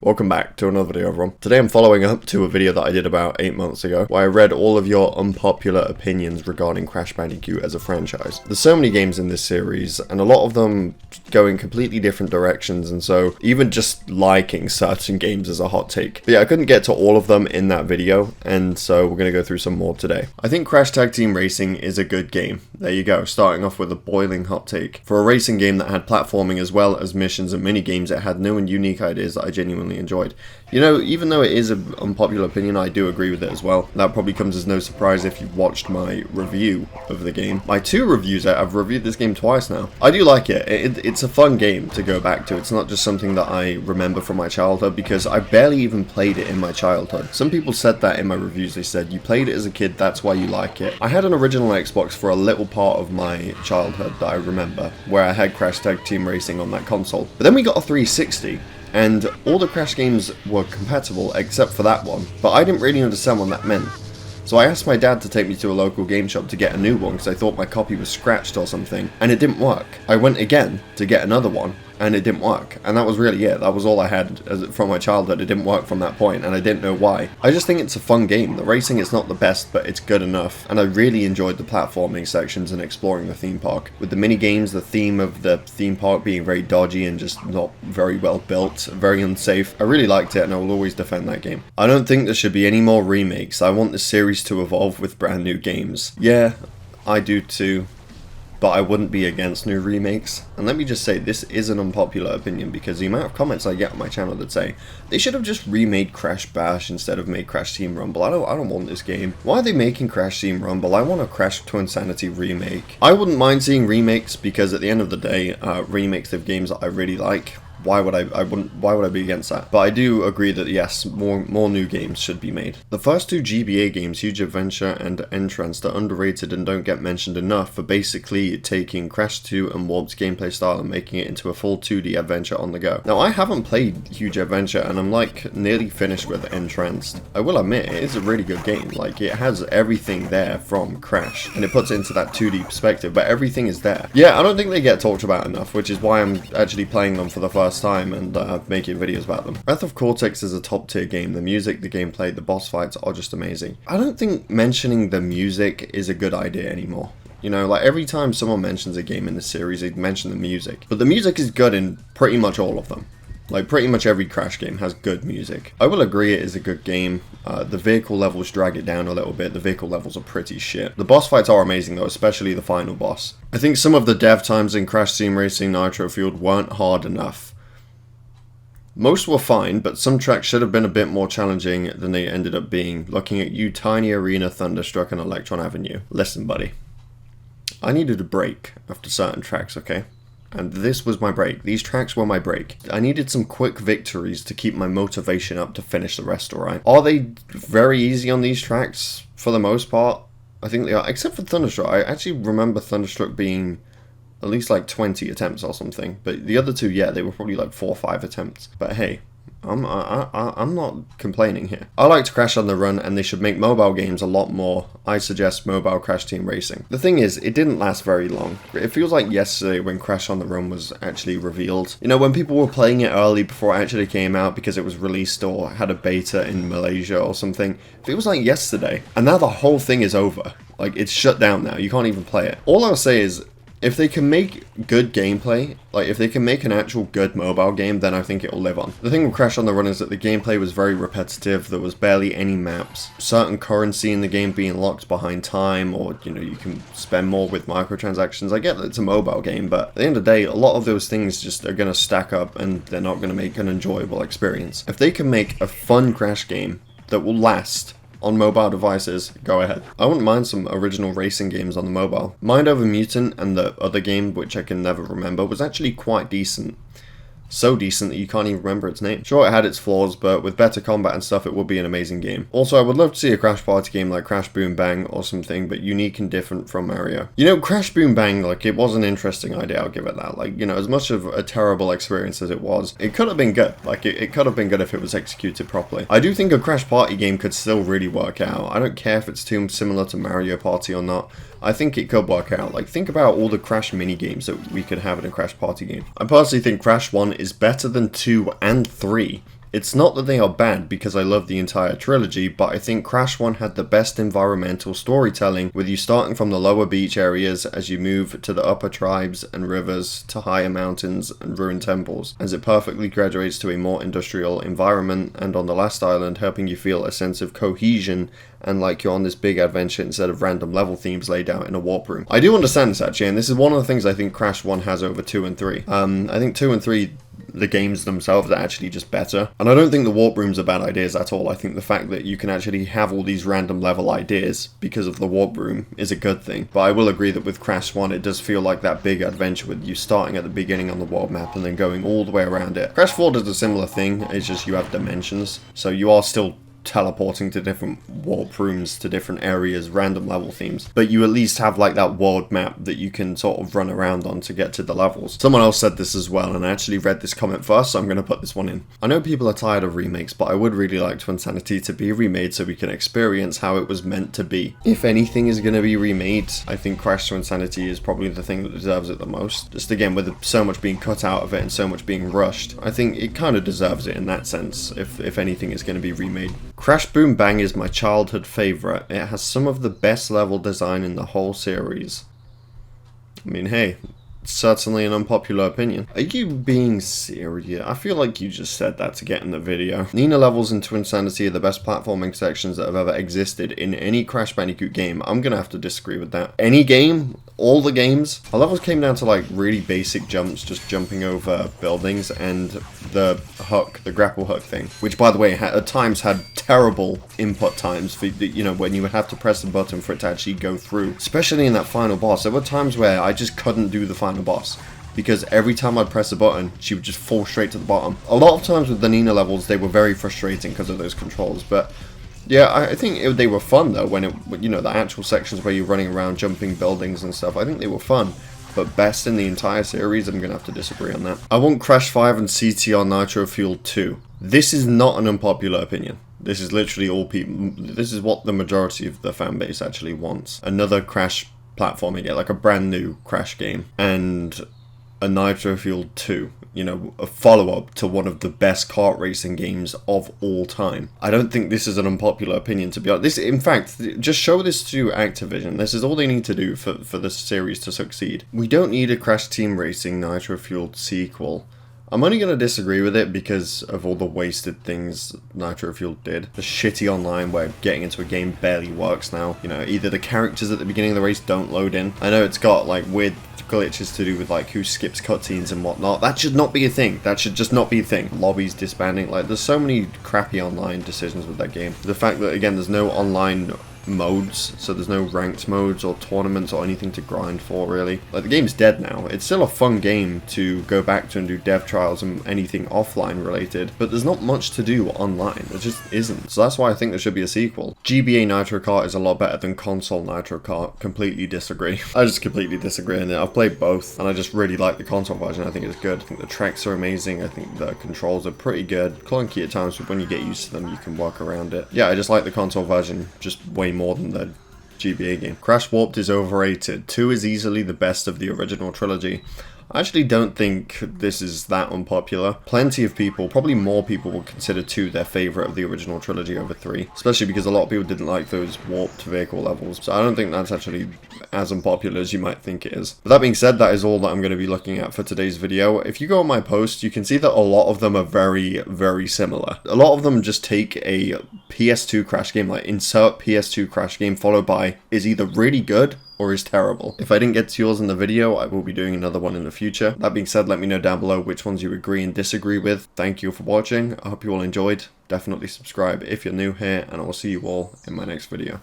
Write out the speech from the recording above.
Welcome back to another video, everyone. Today I'm following up to a video that I did about 8 months ago, where I read all of your unpopular opinions regarding Crash Bandicoot as a franchise. There's so many games in this series, and a lot of them go in completely different directions, and so even just liking certain games is a hot take. But yeah, I couldn't get to all of them in that video, and so we're going to go through some more today. I think Crash Tag Team Racing is a good game. There you go, starting off with a boiling hot take. For a racing game that had platforming as well as missions and mini-games, it had new and unique ideas that I genuinely enjoyed. You know, even though it is an unpopular opinion, I do agree with it as well. That probably comes as no surprise if you watched my review of the game. My two reviews, I've reviewed this game twice now. I do like it. It's a fun game to go back to. It's not just something that I remember from my childhood, because I barely even played it in my childhood. Some people said that in my reviews. They said, you played it as a kid, that's why you like it. I had an original Xbox for a little part of my childhood that I remember, where I had Crash Tag Team Racing on that console. But then we got a 360. And all the Crash games were compatible except for that one, but I didn't really understand what that meant. So I asked my dad to take me to a local game shop to get a new one because I thought my copy was scratched or something, and it didn't work. I went again to get another one, and it didn't work. And that was really it. That was all I had from my childhood. It didn't work from that point, and I didn't know why. I just think it's a fun game. The racing is not the best, but it's good enough. And I really enjoyed the platforming sections and exploring the theme park. With the mini games, the theme of the theme park being very dodgy and just not very well built, very unsafe. I really liked it, and I will always defend that game. I don't think there should be any more remakes. I want the series to evolve with brand new games. Yeah, I do too. But I wouldn't be against new remakes. And let me just say, this is an unpopular opinion, because the amount of comments I get on my channel that say they should have just remade Crash Bash instead of made Crash Team Rumble. I don't want this game. Why are they making Crash Team Rumble? I want a Crash to Insanity remake. I wouldn't mind seeing remakes, because at the end of the day, remakes of games that I really like. Why would I be against that? But I do agree that yes, more new games should be made. The first two GBA games, Huge Adventure and Entrance, are underrated and don't get mentioned enough for basically taking Crash 2 and Warp's gameplay style and making it into a full 2D adventure on the go. Now, I haven't played Huge Adventure, and I'm like nearly finished with Entranced. I will admit, it is a really good game. Like, it has everything there from Crash, and it puts it into that 2D perspective, but everything is there. Yeah, I don't think they get talked about enough, which is why I'm actually playing them for the first time and making videos about them. Breath of Cortex is a top tier game. The music, the gameplay, the boss fights are just amazing. I don't think mentioning the music is a good idea anymore. You know, like every time someone mentions a game in the series, they mention the music. But the music is good in pretty much all of them. Like, pretty much every Crash game has good music. I will agree it is a good game. The vehicle levels drag it down a little bit. The vehicle levels are pretty shit. The boss fights are amazing though, especially the final boss. I think some of the dev times in Crash Team Racing Nitro Fueled weren't hard enough. Most were fine, but some tracks should have been a bit more challenging than they ended up being. Looking at you, Tiny Arena, Thunderstruck, and Electron Avenue. Listen, buddy. I needed a break after certain tracks, okay? And this was my break. These tracks were my break. I needed some quick victories to keep my motivation up to finish the rest, alright? Are they very easy on these tracks? For the most part, I think they are. Except for Thunderstruck. I actually remember Thunderstruck being at least like 20 attempts or something. But the other two, yeah, they were probably like 4 or 5 attempts. But hey, I'm not complaining here. I like to Crash on the Run, and they should make mobile games a lot more. I suggest mobile Crash Team Racing. The thing is, it didn't last very long. It feels like yesterday when Crash on the Run was actually revealed. You know, when people were playing it early before it actually came out because it was released or had a beta in Malaysia or something. It feels like yesterday. And now the whole thing is over. Like, it's shut down now. You can't even play it. All I'll say is, if they can make good gameplay, like if they can make an actual good mobile game, then I think it will live on. The thing with Crash on the Run is that the gameplay was very repetitive. There was barely any maps. Certain currency in the game being locked behind time, or, you know, you can spend more with microtransactions. I get that it's a mobile game, but at the end of the day, a lot of those things just are going to stack up and they're not going to make an enjoyable experience. If they can make a fun Crash game that will last on mobile devices, go ahead. I wouldn't mind some original racing games on the mobile. Mind Over Mutant and the other game, which I can never remember, was actually quite decent. So decent that you can't even remember its name. Sure, it had its flaws, but with better combat and stuff, it would be an amazing game. Also, I would love to see a Crash Party game like Crash Boom Bang or something, but unique and different from Mario. You know, Crash Boom Bang, like, it was an interesting idea, I'll give it that. Like, you know, as much of a terrible experience as it was, it could have been good. Like, it could have been good if it was executed properly. I do think a Crash Party game could still really work out. I don't care if it's too similar to Mario Party or not. I think it could work out. Like, think about all the Crash mini games that we could have in a Crash Party game. I personally think Crash 1 is better than 2 and 3 It's not that they are bad because I love the entire trilogy, but I think Crash 1 had the best environmental storytelling, with you starting from the lower beach areas as you move to the upper tribes and rivers to higher mountains and ruined temples, as it perfectly graduates to a more industrial environment, and on the last island helping you feel a sense of cohesion and like you're on this big adventure instead of random level themes laid out in a warp room. I do understand this actually, and this is one of the things I think Crash 1 has over 2 and 3. I think 2 and 3, the games themselves are actually just better. And I don't think the warp rooms are bad ideas at all. I think the fact that you can actually have all these random level ideas because of the warp room is a good thing. But I will agree that with Crash 1, it does feel like that big adventure with you starting at the beginning on the world map and then going all the way around it. Crash 4 does a similar thing, it's just you have dimensions. So you are still teleporting to different warp rooms, to different areas, random level themes, but you at least have like that world map that you can sort of run around on to get to the levels. Someone else said this as well, and I actually read this comment first, so I'm going to put this one in. I know people are tired of remakes, but I would really like Twin Sanity to be remade so we can experience how it was meant to be. If anything is going to be remade, I think Crash Twin Sanity is probably the thing that deserves it the most. Just again, with so much being cut out of it and so much being rushed, I think it kind of deserves it in that sense, if anything is going to be remade. Crash Boom Bang is my childhood favourite. It has some of the best level design in the whole series. I mean, hey, it's certainly an unpopular opinion. Are you being serious? I feel like you just said that to get in the video. Nina levels in Twin Sanity are the best platforming sections that have ever existed in any Crash Bandicoot game. I'm gonna have to disagree with that. Any game, all the games, our levels came down to like really basic jumps, just jumping over buildings, and the hook, the grapple hook thing, which by the way at times had terrible input times for, you know, when you would have to press the button for it to actually go through, especially in that final boss. There were times where I just couldn't do the final boss because every time I'd press a button she would just fall straight to the bottom. A lot of times with the Nina levels they were very frustrating because of those controls, but yeah, I think they were fun though, when it, you know, the actual sections where you're running around jumping buildings and stuff, I think they were fun. But best in the entire series, I'm gonna have to disagree on that. I want Crash 5 and CTR Nitro Fuel 2. This is not an unpopular opinion. This is literally all people, this is what the majority of the fan base actually wants. Another Crash platforming game, like a brand new Crash game, and a Nitro Fuel 2, you know, a follow-up to one of the best kart racing games of all time. I don't think this is an unpopular opinion, to be honest. This, in fact, just show this to Activision. This is all they need to do for this series to succeed. We don't need a Crash Team Racing Nitro Fuel sequel. I'm only going to disagree with it because of all the wasted things Nitro Fuel did. The shitty online where getting into a game barely works now. You know, either the characters at the beginning of the race don't load in. I know it's got like weird glitches to do with like who skips cutscenes and whatnot. That should not be a thing. That should just not be a thing. Lobbies disbanding. Like, there's so many crappy online decisions with that game. The fact that, again, there's no online modes, so there's no ranked modes or tournaments or anything to grind for, really. Like, the game's dead now. It's still a fun game to go back to and do dev trials and anything offline related, but there's not much to do online. There just isn't. So that's why I think there should be a sequel. GBA Nitro Kart is a lot better than console Nitro Kart. Completely disagree. I just completely disagree on it. I've played both, and I just really like the console version. I think it's good. I think the tracks are amazing. I think the controls are pretty good. Clunky at times, but when you get used to them, you can work around it. Yeah, I just like the console version just way more than the GBA game. Crash Warped is overrated. 2 is easily the best of the original trilogy. I actually don't think this is that unpopular. Plenty of people, probably more people, will consider 2 their favourite of the original trilogy over 3. Especially because a lot of people didn't like those warped vehicle levels. So I don't think that's actually as unpopular as you might think it is. But that being said, that is all that I'm going to be looking at for today's video. If you go on my post, you can see that a lot of them are very, very similar. A lot of them just take a PS2 Crash game, like insert PS2 Crash game followed by is either really good or is terrible. If I didn't get to yours in the video, I will be doing another one in the future. That being said, let me know down below which ones you agree and disagree with. Thank you for watching. I hope you all enjoyed. Definitely subscribe if you're new here, and I will see you all in my next video.